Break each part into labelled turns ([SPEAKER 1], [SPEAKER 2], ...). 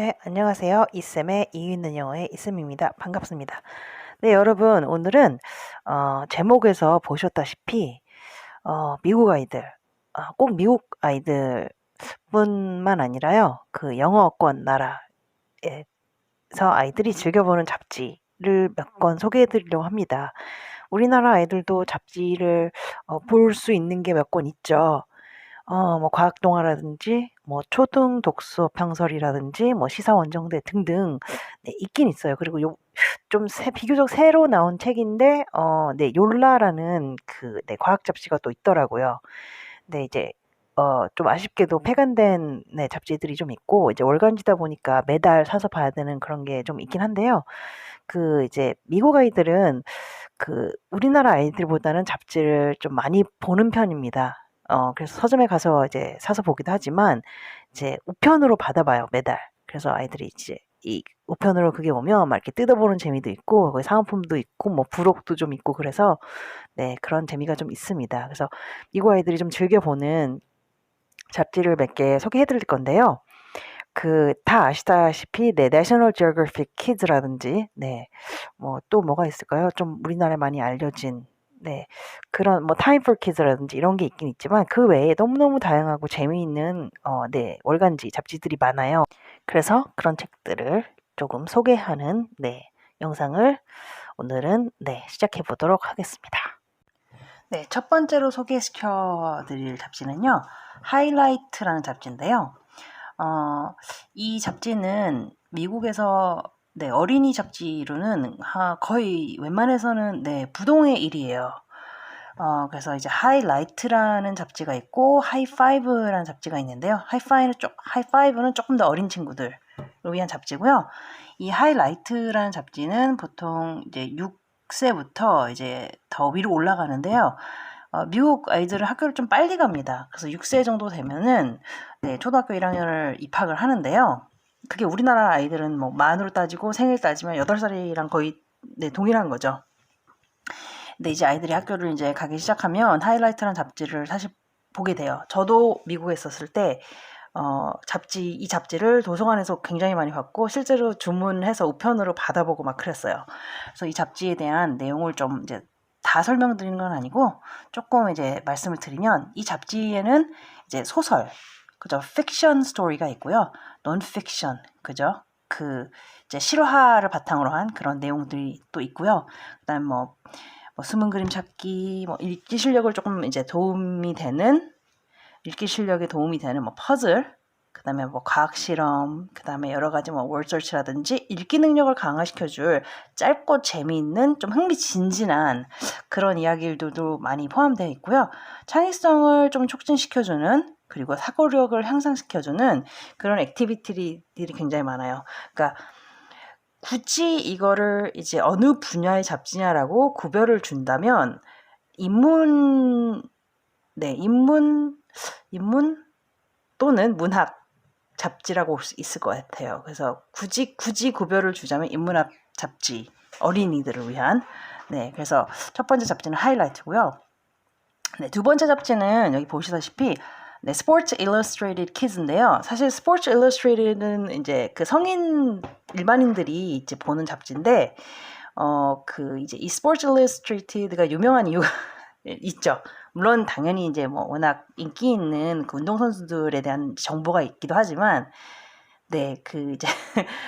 [SPEAKER 1] 네, 안녕하세요. 이쌤의 이유있는 영어의 이쌤입니다. 반갑습니다. 네, 여러분, 오늘은, 제목에서 보셨다시피, 미국 아이들, 꼭 미국 아이들 뿐만 아니라요, 그 영어권 나라에서 아이들이 즐겨보는 잡지를 몇 권 소개해 드리려고 합니다. 우리나라 아이들도 잡지를 볼 수 있는 게 몇 권 있죠. 뭐 과학 동화라든지 뭐 초등 독서 평설이라든지 뭐 시사 원정대 등등 네, 있긴 있어요. 그리고 좀 비교적 새로 나온 책인데 네, 욜라라는 그 네, 과학 잡지가 또 있더라고요. 근데 이제 좀 아쉽게도 폐간된 네, 잡지들이 좀 있고 이제 월간지다 보니까 매달 사서 봐야 되는 그런 게 좀 있긴 한데요. 그 이제 미국 아이들은 그 우리나라 아이들보다는 잡지를 좀 많이 보는 편입니다. 그래서 서점에 가서 이제 사서 보기도 하지만 이제 우편으로 받아봐요, 매달. 그래서 아이들이 이제 이 우편으로 그게 오면 막 이렇게 뜯어보는 재미도 있고 거기 사은품도 있고 뭐 부록도 좀 있고 그래서 네, 그런 재미가 좀 있습니다. 그래서 미국 아이들이 좀 즐겨보는 잡지를 몇 개 소개해 드릴 건데요. 그 다 아시다시피 네, 내셔널 지오그래픽 키즈라든지 네. 뭐 또 뭐가 있을까요? 좀 우리나라에 많이 알려진 네. 그런 뭐 타임 포 키즈라든지 이런 게 있긴 있지만 그 외에 너무너무 다양하고 재미있는 네, 월간지 잡지들이 많아요. 그래서 그런 책들을 조금 소개하는 네, 영상을 오늘은 네, 시작해 보도록 하겠습니다. 네, 첫 번째로 소개시켜 드릴 잡지는요. 하이라이트라는 잡지인데요. 이 잡지는 미국에서 네, 어린이 잡지로는 거의 웬만해서는 네, 부동의 1위예요. 그래서 이제 하이라이트라는 잡지가 있고 하이파이브라는 잡지가 있는데요. 하이파이브는 조금 더 어린 친구들을 위한 잡지고요. 이 하이라이트라는 잡지는 보통 이제 6세부터 이제 더 위로 올라가는데요. 미국 아이들은 학교를 좀 빨리 갑니다. 그래서 6세 정도 되면은 네, 초등학교 1학년을 입학을 하는데요. 그게 우리나라 아이들은 뭐 만으로 따지고 생일 따지면 8살이랑 거의 네, 동일한 거죠. 근데 이제 아이들이 학교를 이제 가기 시작하면 하이라이트라는 잡지를 사실 보게 돼요. 저도 미국에 있었을 때 이 잡지를 도서관에서 굉장히 많이 봤고 실제로 주문해서 우편으로 받아보고 막 그랬어요. 그래서 이 잡지에 대한 내용을 좀 이제 다 설명드리는 건 아니고 조금 이제 말씀을 드리면 이 잡지에는 이제 소설, 그죠? 픽션 스토리가 있고요. 논픽션, 그죠? 그 이제 실화를 바탕으로 한 그런 내용들이 또 있고요. 그다음 뭐 숨은 그림 찾기, 뭐 읽기 실력을 조금 이제 읽기 실력에 도움이 되는 뭐 퍼즐, 그다음에 뭐 과학 실험, 그다음에 여러 가지 뭐 월서치라든지 읽기 능력을 강화시켜줄 짧고 재미있는 좀 흥미진진한 그런 이야기들도 많이 포함되어 있고요. 창의성을 좀 촉진시켜주는 그리고 사고력을 향상시켜주는 그런 액티비티들이 굉장히 많아요. 그러니까 굳이 이거를 이제 어느 분야의 잡지냐라고 구별을 준다면 인문 또는 문학 잡지라고 볼 수 있을 것 같아요. 그래서 굳이 구별을 주자면 인문학 잡지, 어린이들을 위한. 네, 그래서 첫 번째 잡지는 하이라이트고요. 네, 두 번째 잡지는 여기 보시다시피 네, 스포츠 일러스트레이티드 키즈인데요. 사실 스포츠 일러스트레이티드는 이제 그 성인 일반인들이 이제 보는 잡지인데 그 이제 이 스포츠 일러스트레이티드가 유명한 이유가 있죠. 물론 당연히 이제 뭐 워낙 인기 있는 그 운동선수들에 대한 정보가 있기도 하지만 네, 그 이제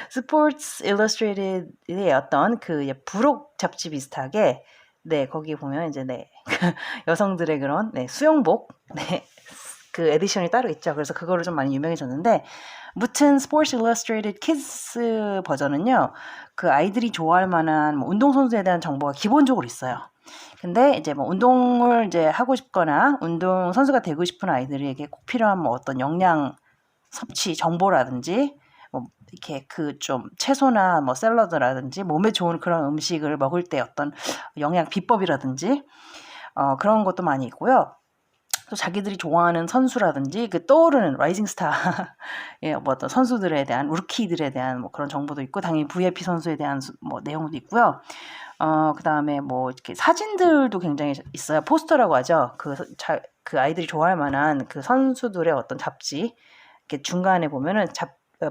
[SPEAKER 1] 스포츠 일러스트레이티드의 어떤 그 부록 잡지 비슷하게 네, 거기 보면 이제 네, 여성들의 그런 네, 수영복 네, 그 에디션이 따로 있죠. 그래서 그거를 좀 많이 유명해졌는데 무튼 스포츠 일러스트레이티드 키즈 버전은요. 그 아이들이 좋아할 만한 뭐 운동선수에 대한 정보가 기본적으로 있어요. 근데 이제 뭐 운동을 이제 하고 싶거나 운동 선수가 되고 싶은 아이들에게 꼭 필요한 뭐 어떤 영양 섭취 정보라든지 뭐 이렇게 그 좀 채소나 뭐 샐러드라든지 몸에 좋은 그런 음식을 먹을 때 어떤 영양 비법이라든지 그런 것도 많이 있고요. 또 자기들이 좋아하는 선수라든지 그 떠오르는 라이징 스타 예, 뭐 어떤 선수들에 대한 루키들에 대한 뭐 그런 정보도 있고 당연히 VIP 선수에 대한 뭐 내용도 있고요. 그다음에 뭐 이렇게 사진들도 굉장히 있어요. 포스터라고 하죠. 그 아이들이 좋아할 만한 그 선수들의 어떤 잡지 이렇게 중간에 보면은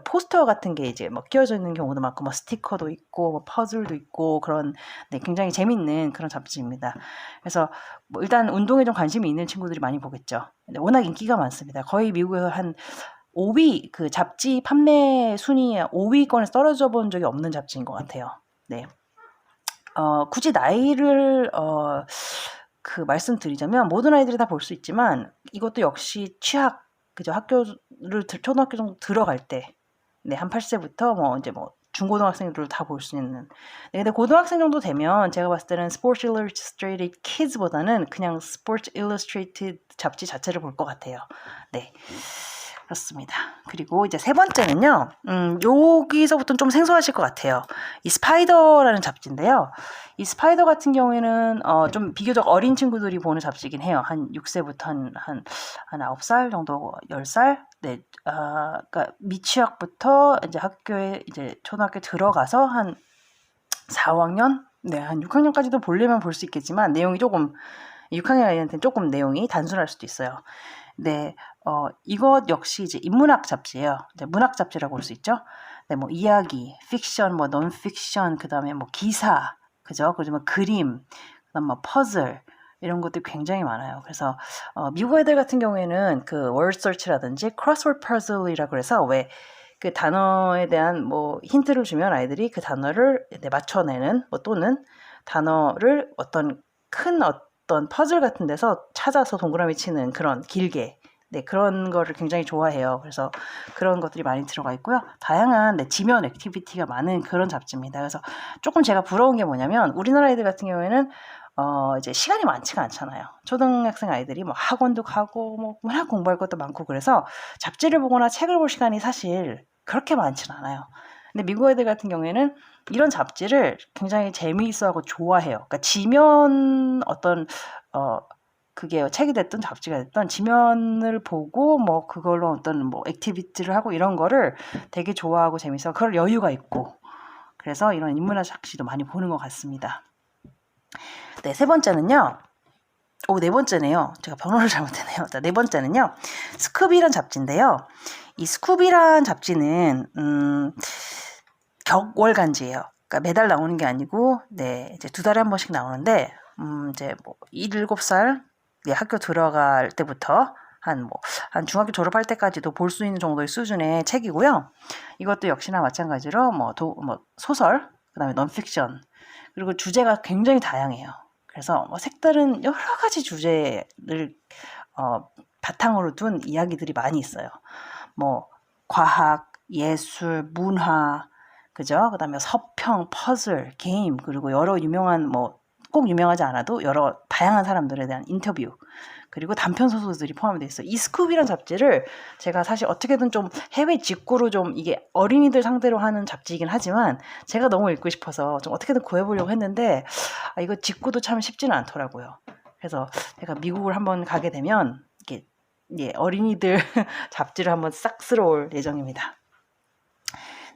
[SPEAKER 1] 포스터 같은 게 이제 뭐 끼워져 있는 경우도 많고, 뭐 스티커도 있고, 뭐 퍼즐도 있고, 그런, 네, 굉장히 재밌는 그런 잡지입니다. 그래서 뭐 일단 운동에 좀 관심이 있는 친구들이 많이 보겠죠. 근데 워낙 인기가 많습니다. 거의 미국에서 한 5위, 그 잡지 판매 순위에 5위권에서 떨어져 본 적이 없는 잡지인 것 같아요. 네. 굳이 나이를, 말씀드리자면, 모든 아이들이 다 볼 수 있지만, 이것도 역시 취학, 그죠? 초등학교 정도 들어갈 때, 네, 한 8세부터 이제 중고등학생들도 다 볼 수 있는. 네, 근데 고등학생 정도 되면 제가 봤을 때는 Sports Illustrated Kids보다는 그냥 Sports Illustrated 잡지 자체를 볼 것 같아요. 네. 그렇습니다. 그리고 이제 세 번째는요, 여기서부터는 좀 생소하실 것 같아요. 이 스파이더라는 잡지인데요. 이 스파이더 같은 경우에는, 좀 비교적 어린 친구들이 보는 잡지긴 해요. 한 6세부터 한 9살 정도, 10살? 네, 그러니까 미취학부터 이제 학교에, 이제 초등학교 들어가서 한 4학년? 네, 한 6학년까지도 보려면 볼 수 있겠지만, 내용이 조금, 6학년 아이한테는 조금 내용이 단순할 수도 있어요. 네, 이것 역시 이제 인문학 잡지예요. 이제 문학 잡지라고 볼 수 있죠. 네, 뭐 이야기, 픽션, 뭐 논픽션, 그다음에 뭐 기사, 그죠? 그다음에 그림, 그다음 뭐 퍼즐 이런 것들이 굉장히 많아요. 그래서 미국 애들 같은 경우에는 그 word search라든지 crossword puzzle이라고 그래서 왜 그 단어에 대한 뭐 힌트를 주면 아이들이 그 단어를 맞춰내는, 뭐 또는 단어를 큰 어떤 퍼즐 같은 데서 찾아서 동그라미 치는 그런 길게, 네, 그런 거를 굉장히 좋아해요. 그래서 그런 것들이 많이 들어가 있고요. 다양한, 네, 지면 액티비티가 많은 그런 잡지입니다. 그래서 조금 제가 부러운 게 뭐냐면, 우리나라 아이들 같은 경우에는 이제 시간이 많지가 않잖아요. 초등학생 아이들이 뭐 학원도 가고 뭐 워낙 공부할 것도 많고, 그래서 잡지를 보거나 책을 볼 시간이 사실 그렇게 많지는 않아요. 근데 미국 애들 같은 경우에는 이런 잡지를 굉장히 재미있어하고 좋아해요. 그러니까 지면 그게 책이 됐든 잡지가 됐든 지면을 보고 뭐 그걸로 어떤 뭐 액티비티를 하고 이런 거를 되게 좋아하고 재밌어. 그럴 여유가 있고. 그래서 이런 인문학 잡지도 많이 보는 것 같습니다. 네, 세 번째는요. 네 번째네요. 제가 번호를 잘못했네요. 네 번째는요. 스쿠비란 잡지인데요. 이 스쿠비란 잡지는 격월간지예요. 그러니까 매달 나오는 게 아니고, 네, 이제 2달에 한 번씩 나오는데, 이제 뭐 7살, 네, 학교 들어갈 때부터 한 중학교 졸업할 때까지도 볼 수 있는 정도의 수준의 책이고요. 이것도 역시나 마찬가지로 소설, 그다음에 논픽션, 그리고 주제가 굉장히 다양해요. 그래서 색다른 여러 가지 주제를 바탕으로 둔 이야기들이 많이 있어요. 뭐 과학, 예술, 문화, 그죠? 그다음에 서평, 퍼즐, 게임, 그리고 여러 유명한 꼭 유명하지 않아도 여러 다양한 사람들에 대한 인터뷰, 그리고 단편 소설들이 포함되어 있어요. 이 스쿱이라는 잡지를 제가 사실 어떻게든 좀 해외 직구로 좀, 이게 어린이들 상대로 하는 잡지이긴 하지만 제가 너무 읽고 싶어서 좀 어떻게든 구해보려고 했는데, 이거 직구도 참 쉽지는 않더라고요. 그래서 제가 미국을 한번 가게 되면 이렇게, 예, 어린이들 잡지를 한번 싹 쓸어올 예정입니다.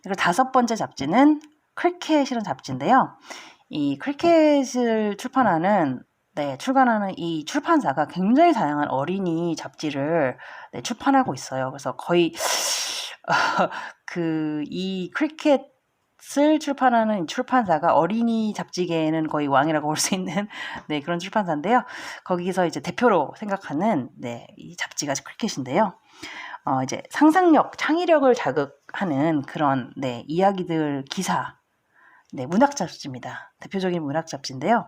[SPEAKER 1] 그리고 5번째 잡지는 크리켓이라는 잡지인데요. 이 크리켓을 출간하는 이 출판사가 굉장히 다양한 어린이 잡지를, 네, 출판하고 있어요. 그래서 거의 이 크리켓을 출판하는 출판사가 어린이 잡지계에는 거의 왕이라고 볼 수 있는, 네, 그런 출판사인데요. 거기서 이제 대표로 생각하는, 네, 이 잡지가 크리켓인데요. 이제 상상력, 창의력을 자극하는 그런, 네, 이야기들, 기사, 네, 문학 잡지입니다. 대표적인 문학 잡지인데요.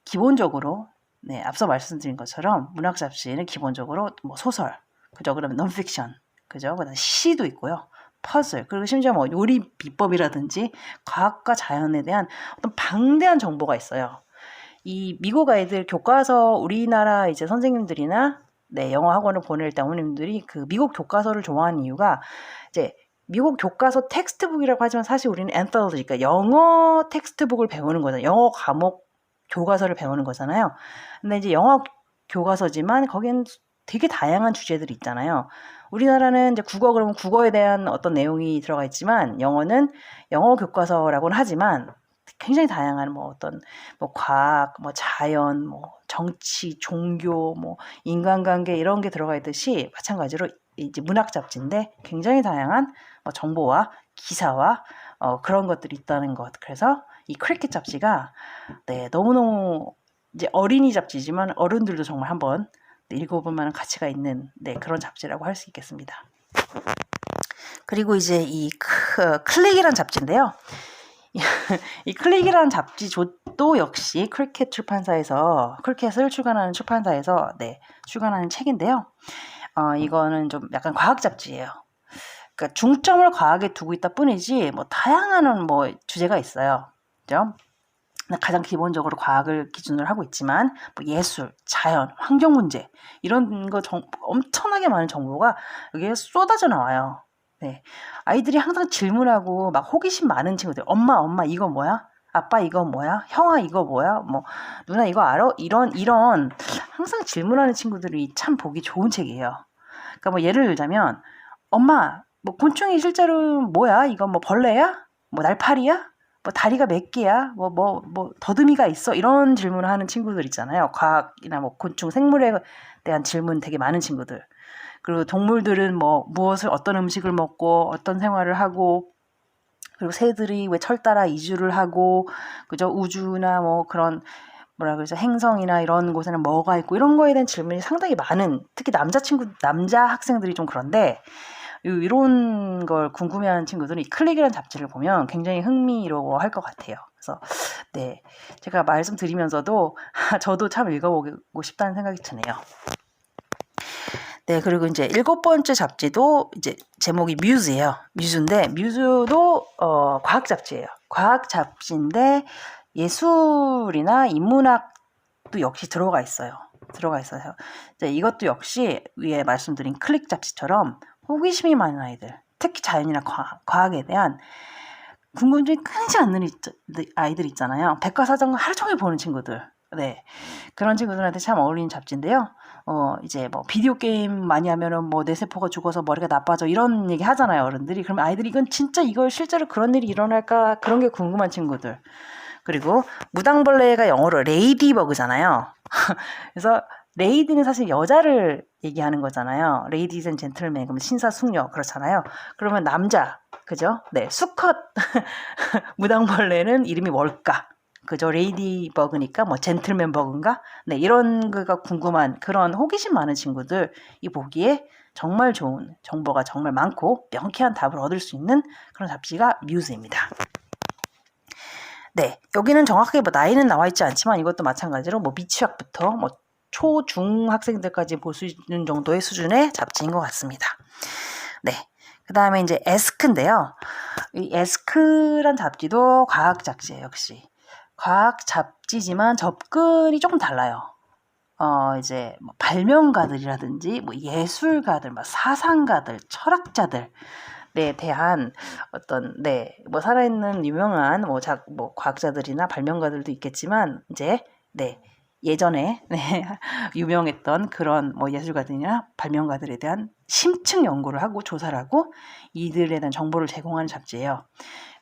[SPEAKER 1] 기본적으로, 네, 앞서 말씀드린 것처럼 문학 잡지는 기본적으로 소설, 그죠? 그러면 논픽션, 그죠? 그다음 시도 있고요. 퍼즐, 그리고 심지어 요리 비법이라든지 과학과 자연에 대한 어떤 방대한 정보가 있어요. 이 미국 아이들 교과서, 우리나라 이제 선생님들이나, 네, 영어 학원을 보낼 때 어머님들이 그 미국 교과서를 좋아하는 이유가, 이제 미국 교과서 텍스트북이라고 하지만 사실 우리는 엔솔로지, 그러니까 영어 텍스트북을 배우는 거잖아요. 영어 과목 교과서를 배우는 거잖아요. 근데 이제 영어 교과서지만 거기엔 되게 다양한 주제들이 있잖아요. 우리나라는 이제 국어, 그러면 국어에 대한 어떤 내용이 들어가 있지만, 영어는 영어 교과서라고는 하지만 굉장히 다양한 과학, 자연, 정치, 종교, 인간관계 이런 게 들어가 있듯이, 마찬가지로 이제 문학 잡지인데 굉장히 다양한 정보와 기사와 그런 것들이 있다는 것. 그래서 이 크리켓 잡지가 네, 너무너무 이제 어린이 잡지지만 어른들도 정말 한번 읽어볼 만한 가치가 있는 그런 잡지라고 할 수 있겠습니다. 그리고 이제 이 클릭이란 잡지인데요. 이 클릭이라는 잡지도 역시 크리켓 출판사에서 크리켓을 출간하는 출판사에서 출간하는 책인데요. 이거는 좀 약간 과학 잡지예요. 그러니까 중점을 과학에 두고 있다 뿐이지 다양한 주제가 있어요. 그죠? 가장 기본적으로 과학을 기준으로 하고 있지만 예술, 자연, 환경 문제 이런 거 엄청나게 많은 정보가 여기에 쏟아져 나와요. 네. 아이들이 항상 질문하고 막 호기심 많은 친구들, 엄마 이거 뭐야? 아빠 이거 뭐야? 형아 이거 뭐야? 누나 이거 알아? 이런 항상 질문하는 친구들이 참 보기 좋은 책이에요. 그러니까 예를 들자면 엄마 곤충이 실제로 뭐야? 이거 벌레야? 날파리야? 다리가 몇 개야? 더듬이가 있어? 이런 질문을 하는 친구들 있잖아요. 과학이나 곤충, 생물에 대한 질문 되게 많은 친구들. 그리고 동물들은 무엇을 어떤 음식을 먹고 어떤 생활을 하고 그리고 새들이 왜 철 따라 이주를 하고 그죠? 우주나 그런 뭐라 그러죠? 행성이나 이런 곳에는 뭐가 있고 이런 거에 대한 질문이 상당히 많은 특히 남자 학생들이 좀 그런데 이런 걸 궁금해하는 친구들은 이 클릭이라는 잡지를 보면 굉장히 흥미로워할 것 같아요. 그래서 제가 말씀드리면서도 저도 참 읽어보고 싶다는 생각이 드네요. 그리고 이제 7번째 잡지도 이제 제목이 뮤즈예요. 뮤즈인데 뮤즈도 과학 잡지예요. 과학 잡지인데 예술이나 인문학도 역시 들어가 있어요. 이것도 역시 위에 말씀드린 클릭 잡지처럼 호기심이 많은 아이들, 특히 자연이나 과학에 대한 궁금증이 끊이지 않는 아이들 있잖아요. 백과사전 하루 종일 보는 친구들. 그런 친구들한테 참 어울리는 잡지인데요. 이제 비디오 게임 많이 하면은 뇌세포가 죽어서 머리가 나빠져 이런 얘기 하잖아요, 어른들이. 그러면 아이들이 이걸 실제로 그런 일이 일어날까 그런 게 궁금한 친구들. 그리고 무당벌레가 영어로 레이디버그잖아요. 그래서 레이디는 사실 여자를 얘기하는 거잖아요. 레이디즈 앤 젠틀맨, 그러면 신사숙녀 그렇잖아요. 그러면 남자, 그죠? 수컷 무당벌레는 이름이 뭘까? 그죠? 레이디버그니까 젠틀맨 버그인가? 이런 거가 궁금한 그런 호기심 많은 친구들이 보기에 정말 좋은 정보가 정말 많고 명쾌한 답을 얻을 수 있는 그런 잡지가 뮤즈입니다. 여기는 정확하게 나이는 나와 있지 않지만 이것도 마찬가지로 미취학부터 초, 중 학생들까지 볼 수 있는 정도의 수준의 잡지인 것 같습니다. 그 다음에 이제 에스크인데요. 이 에스크란 잡지도 과학 잡지예요, 역시. 과학 잡지지만 접근이 조금 달라요. 이제 발명가들이라든지 예술가들, 사상가들, 철학자들에 대한 어떤 살아있는 유명한 과학자들이나 발명가들도 있겠지만 이제 예전에 유명했던 그런 예술가들이나 발명가들에 대한 심층 연구를 하고 조사를 하고 이들에 대한 정보를 제공하는 잡지예요.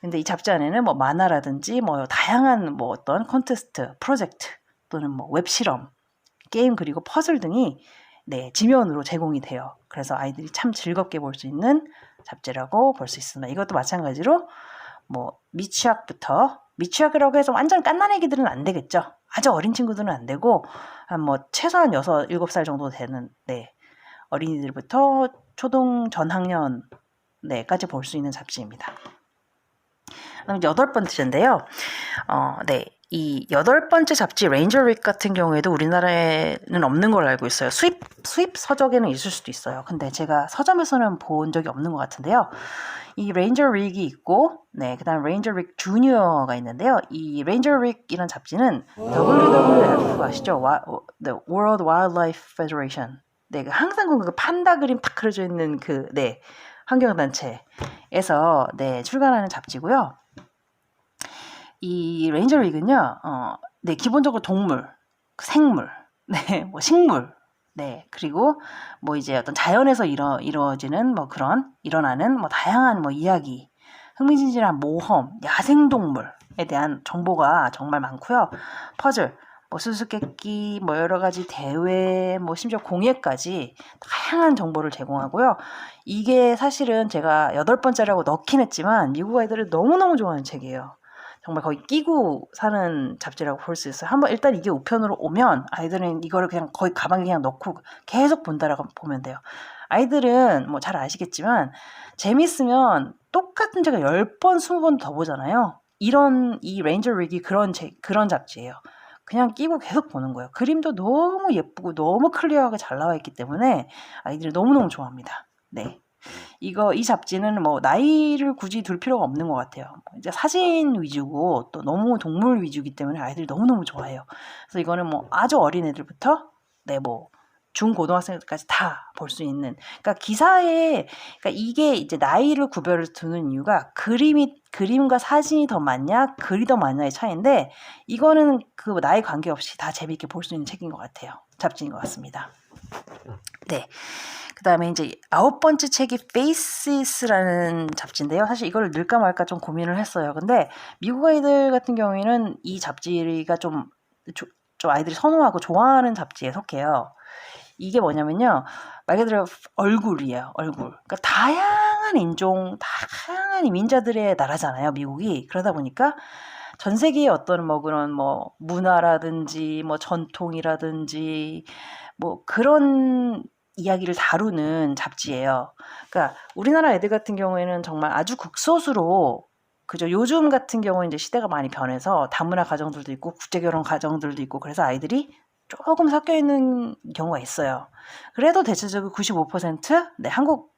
[SPEAKER 1] 근데 이 잡지 안에는 만화라든지 다양한 어떤 콘테스트, 프로젝트 또는 웹 실험, 게임 그리고 퍼즐 등이 지면으로 제공이 돼요. 그래서 아이들이 참 즐겁게 볼 수 있는 잡지라고 볼 수 있습니다. 이것도 마찬가지로 미취학이라고 해서 완전 갓난 애기들은 안 되겠죠. 아주 어린 친구들은 안 되고 한 최소한 6, 7살 정도 되는 어린이들부터 초등 전학년 까지 볼 수 있는 잡지입니다. 그럼 8번째인데요. 이 8번째 잡지 레인저 릭 같은 경우에도 우리나라에는 없는 걸 알고 있어요. 수입 서적에는 있을 수도 있어요. 근데 제가 서점에서는 본 적이 없는 것 같은데요. 이 레인저 릭이 있고 그 다음 레인저 릭 주니어가 있는데요. 이 레인저 릭이라는 잡지는 WWF 아시죠? The World Wildlife Federation. 항상 그 판다 그림 딱 그려져 있는 환경단체에서 출간하는 잡지고요. 이 레인저 릭은요, 기본적으로 동물, 생물, 식물, 그리고 이제 어떤 자연에서 이루어지는 일어나는 다양한 이야기, 흥미진진한 모험, 야생동물에 대한 정보가 정말 많고요. 퍼즐, 뭐 수수께끼, 뭐 여러 가지 대회, 뭐 심지어 공예까지 다양한 정보를 제공하고요. 이게 사실은 제가 8번째라고 넣긴 했지만 미국 아이들을 너무너무 좋아하는 책이에요. 정말 거의 끼고 사는 잡지라고 볼 수 있어요. 한번 일단 이게 우편으로 오면 아이들은 이거를 그냥 거의 가방에 그냥 넣고 계속 본다라고 보면 돼요. 아이들은 뭐 잘 아시겠지만 재밌으면 똑같은 책을 10번, 20번 더 보잖아요. 이 레인저 릭이 그런 잡지예요. 그냥 끼고 계속 보는 거예요. 그림도 너무 예쁘고 너무 클리어하게 잘 나와 있기 때문에 아이들이 너무너무 좋아합니다. 네. 이 잡지는 뭐 나이를 굳이 둘 필요가 없는 것 같아요. 이제 사진 위주고 또 너무 동물 위주이기 때문에 아이들이 너무너무 좋아해요. 그래서 이거는 뭐 아주 어린 애들부터 뭐 중고등학생까지 다 볼 수 있는. 그러니까 그러니까 이게 이제 나이를 구별을 두는 이유가 그림과 사진이 더 많냐, 글이 더 많냐의 차이인데 이거는 그 나이 관계없이 다 재미있게 볼 수 있는 책인 것 같아요. 잡지인 것 같습니다. 네. 그 다음에 이제 9번째 책이 Faces라는 잡지인데요. 사실 이걸 넣을까 말까 좀 고민을 했어요. 근데 미국 아이들 같은 경우에는 이 잡지가 좀 아이들이 선호하고 좋아하는 잡지에 속해요. 이게 뭐냐면요. 말 그대로 얼굴이에요. 얼굴. 그러니까 다양한 인종, 다양한 민자들의 나라잖아요. 미국이. 그러다 보니까 전 세계의 어떤 뭐 그런 뭐 문화라든지 뭐 전통이라든지 뭐 그런 이야기를 다루는 잡지예요. 그러니까 우리나라 애들 같은 경우에는 정말 아주 극소수로 그죠. 요즘 같은 경우는 이제 시대가 많이 변해서 다문화 가정들도 있고 국제결혼 가정들도 있고 그래서 아이들이 조금 섞여 있는 경우가 있어요. 그래도 대체적으로 95% 네, 한국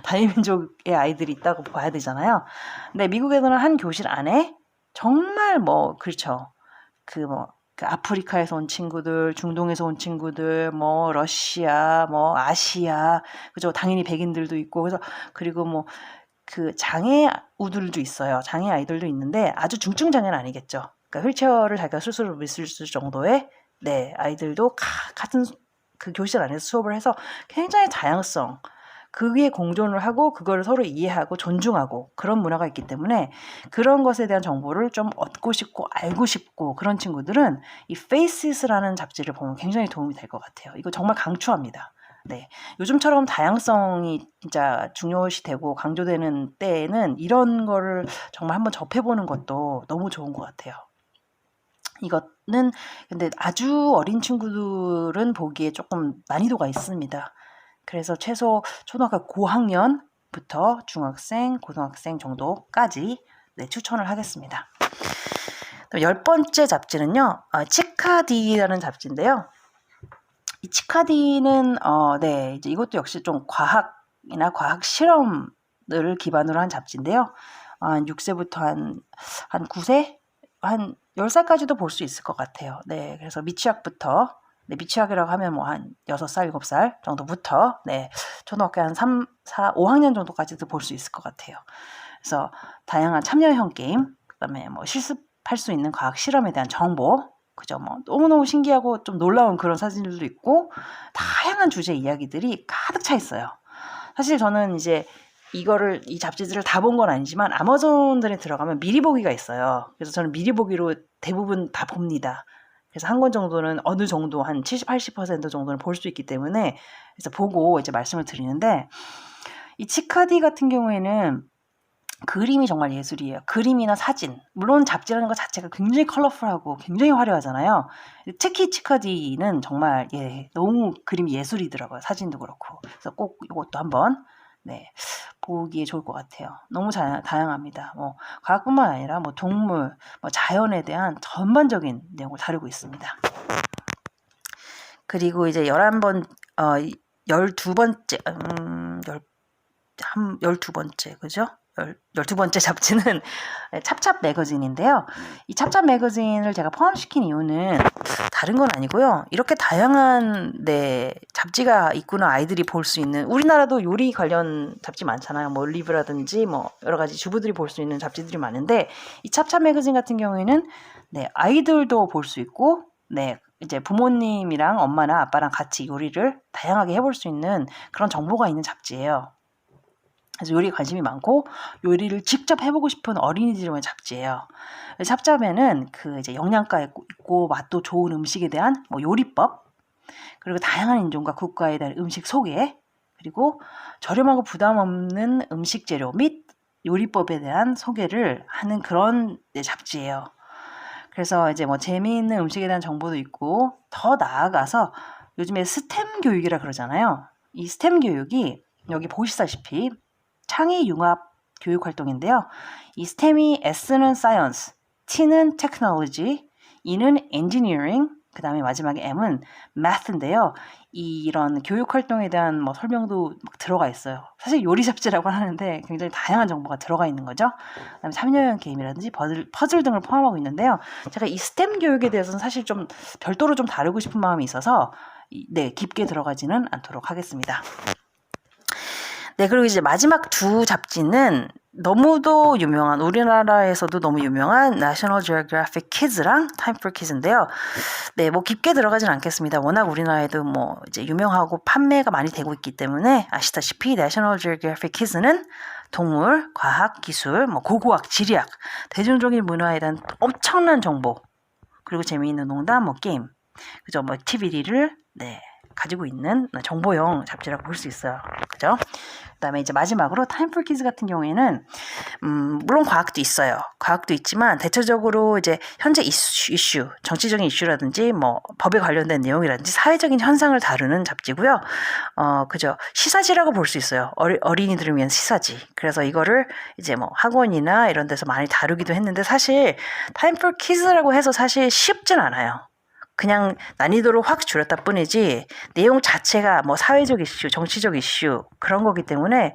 [SPEAKER 1] 다민족의 아이들이 있다고 봐야 되잖아요. 근데 미국에서는 한 교실 안에 정말 뭐 그렇죠. 그 아프리카에서 온 친구들, 중동에서 온 친구들, 뭐 러시아, 뭐 아시아, 그죠? 당연히 백인들도 있고 그래서 그리고 뭐 그 장애 우들도 있어요. 장애 아이들도 있는데 아주 중증 장애는 아니겠죠. 그러니까 휠체어를 자기가 스스로 밀 수 있을 정도의 네 아이들도 같은 그 교실 안에서 수업을 해서 굉장히 다양성. 그게 공존을 하고 그거를 서로 이해하고 존중하고 그런 문화가 있기 때문에 그런 것에 대한 정보를 좀 얻고 싶고 알고 싶고 그런 친구들은 이 Faces라는 잡지를 보면 굉장히 도움이 될 것 같아요. 이거 정말 강추합니다. 네. 요즘처럼 다양성이 진짜 중요시 되고 강조되는 때에는 이런 거를 정말 한번 접해보는 것도 너무 좋은 것 같아요. 이거는 근데 아주 어린 친구들은 보기에 조금 난이도가 있습니다. 그래서 최소 초등학교 고학년부터 중학생, 고등학생 정도까지 네, 추천을 하겠습니다. 10번째 잡지는요. 치카디라는 잡지인데요. 이 치카디는 네, 이제 이것도 역시 좀 과학이나 과학 실험을 기반으로 한 잡지인데요. 한 6세부터 한 9세, 한 10살까지도 볼 수 있을 것 같아요. 네, 그래서 미취학부터 네, 미취학이라고 하면 뭐 한 6살, 7살 정도부터 네, 초등학교 한 3, 4, 5학년 정도까지도 볼 수 있을 것 같아요. 그래서 다양한 참여형 게임, 그다음에 뭐 실습할 수 있는 과학 실험에 대한 정보, 그죠? 뭐 너무너무 신기하고 좀 놀라운 그런 사진들도 있고 다양한 주제 이야기들이 가득 차 있어요. 사실 저는 이제 이 잡지들을 다 본 건 아니지만 아마존들에 들어가면 미리 보기가 있어요. 그래서 저는 미리 보기로 대부분 다 봅니다. 그래서 한 권 정도는 어느 정도 한 70, 80% 정도는 볼 수 있기 때문에 그래서 보고 이제 말씀을 드리는데 이 치카디 같은 경우에는 그림이 정말 예술이에요. 그림이나 사진. 물론 잡지라는 것 자체가 굉장히 컬러풀하고 굉장히 화려하잖아요. 특히 치카디는 정말 너무 그림이 예술이더라고요. 사진도 그렇고. 그래서 꼭 이것도 한번 네, 보기에 좋을 것 같아요. 너무 다양합니다. 뭐 과학뿐만 아니라 뭐 동물, 뭐 자연에 대한 전반적인 내용을 다루고 있습니다. 그리고 이제 12번째, 12번째, 그죠? 12번째 잡지는 찹찹 매거진인데요. 이 찹찹 매거진을 제가 포함시킨 이유는 다른 건 아니고요. 이렇게 다양한 잡지가 있구나 아이들이 볼 수 있는 우리나라도 요리 관련 잡지 많잖아요. 뭐 리브라든지 뭐 여러 가지 주부들이 볼 수 있는 잡지들이 많은데 이 찹찹 매거진 같은 경우에는 아이들도 볼 수 있고 이제 부모님이랑 엄마나 아빠랑 같이 요리를 다양하게 해볼 수 있는 그런 정보가 있는 잡지예요. 그래서 요리에 관심이 많고 요리를 직접 해보고 싶은 어린이들을 위한 잡지예요. 잡자면은 그 이제 영양가 있고 맛도 좋은 음식에 대한 뭐 요리법, 그리고 다양한 인종과 국가에 대한 음식 소개, 그리고 저렴하고 부담 없는 음식 재료 및 요리법에 대한 소개를 하는 그런 잡지예요. 그래서 이제 뭐 재미있는 음식에 대한 정보도 있고, 더 나아가서 요즘에 스템 교육이라 그러잖아요. 이 스템 교육이 여기 보시다시피 창의 융합 교육 활동인데요. 이 스템이 S는 Science, T는 Technology, E는 Engineering, 그 다음에 마지막에 M은 Math인데요. 이런 교육 활동에 대한 뭐 설명도 막 들어가 있어요. 사실 요리 잡지라고 하는데 굉장히 다양한 정보가 들어가 있는 거죠. 그다음에 참여형 게임이라든지 퍼즐 등을 포함하고 있는데요. 제가 이 스템 교육에 대해서는 사실 좀 별도로 좀 다루고 싶은 마음이 있어서 깊게 들어가지는 않도록 하겠습니다. 네, 그리고 이제 마지막 두 잡지는 너무도 유명한, 우리나라에서도 너무 유명한 National Geographic Kids랑 Time for Kids인데요. 네, 뭐 깊게 들어가진 않겠습니다. 워낙 우리나라에도 뭐 이제 유명하고 판매가 많이 되고 있기 때문에 아시다시피 National Geographic Kids는 동물, 과학, 기술, 뭐 고고학, 지리학, 대중적인 문화에 대한 엄청난 정보, 그리고 재미있는 농담, 뭐 게임, 그죠? 뭐 액티비티를 가지고 있는 정보형 잡지라고 볼 수 있어요. 그죠? 그다음에 이제 마지막으로 Time for Kids 같은 경우에는 물론 과학도 있어요. 과학도 있지만 대체적으로 이제 현재 이슈, 정치적인 이슈라든지 뭐 법에 관련된 내용이라든지 사회적인 현상을 다루는 잡지고요. 그죠? 시사지라고 볼 수 있어요. 어린이들을 위한 시사지. 그래서 이거를 이제 뭐 학원이나 이런 데서 많이 다루기도 했는데, 사실 Time for Kids라고 해서 사실 쉽진 않아요. 그냥 난이도를 확 줄였다 뿐이지 내용 자체가 뭐 사회적 이슈, 정치적 이슈 그런 거기 때문에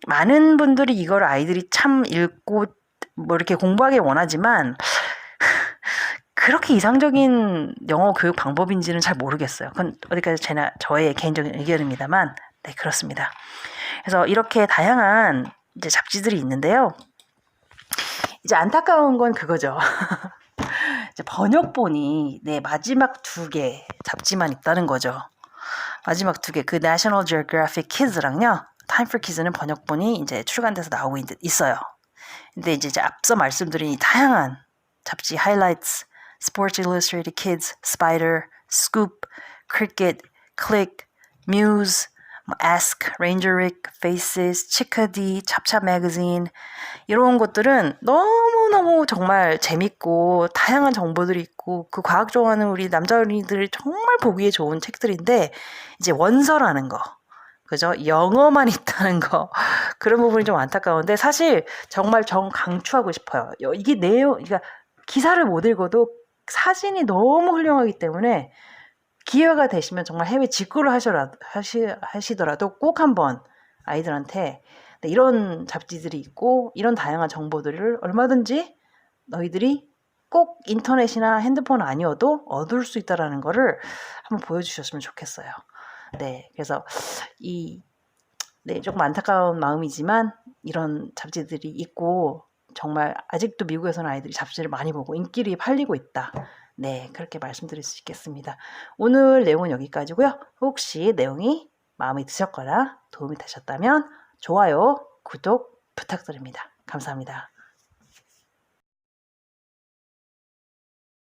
[SPEAKER 1] 많은 분들이 이걸 아이들이 참 읽고 뭐 이렇게 공부하기 원하지만 그렇게 이상적인 영어 교육 방법인지는 잘 모르겠어요. 그건 어디까지 저의 개인적인 의견입니다만, 네, 그렇습니다. 그래서 이렇게 다양한 이제 잡지들이 있는데요. 이제 안타까운 건 그거죠. 이제 번역본이 마지막 2개 잡지만 있다는 거죠. 마지막 2개, 그 National Geographic Kids랑요, Time for Kids는 번역본이 이제 출간돼서 나오고 있어요. 근데 이제 앞서 말씀드린 이 다양한 잡지, Highlights, Sports Illustrated Kids, Spider, Scoop, Cricket, Click, Muse, Ask, Ranger Rick, Faces, Chickadee, 찹찹 매거진, 이런 것들은 너무너무 정말 재밌고 다양한 정보들이 있고 그 과학 좋아하는 우리 남자 어린이들이 정말 보기에 좋은 책들인데, 이제 원서라는 거, 그죠? 영어만 있다는 거, 그런 부분이 좀 안타까운데, 사실 정말 강추하고 싶어요. 이게 그러니까 기사를 못 읽어도 사진이 너무 훌륭하기 때문에 기회가 되시면 정말 해외 직구를 하시더라도 꼭 한번 아이들한테 이런 잡지들이 있고 이런 다양한 정보들을 얼마든지 너희들이 꼭 인터넷이나 핸드폰 아니어도 얻을 수 있다라는 거를 한번 보여주셨으면 좋겠어요. 네, 그래서 조금 안타까운 마음이지만 이런 잡지들이 있고 정말 아직도 미국에서는 아이들이 잡지를 많이 보고 인기리 팔리고 있다. 네, 그렇게 말씀드릴 수 있겠습니다. 오늘 내용은 여기까지고요. 혹시 내용이 마음에 드셨거나 도움이 되셨다면 좋아요, 구독 부탁드립니다. 감사합니다.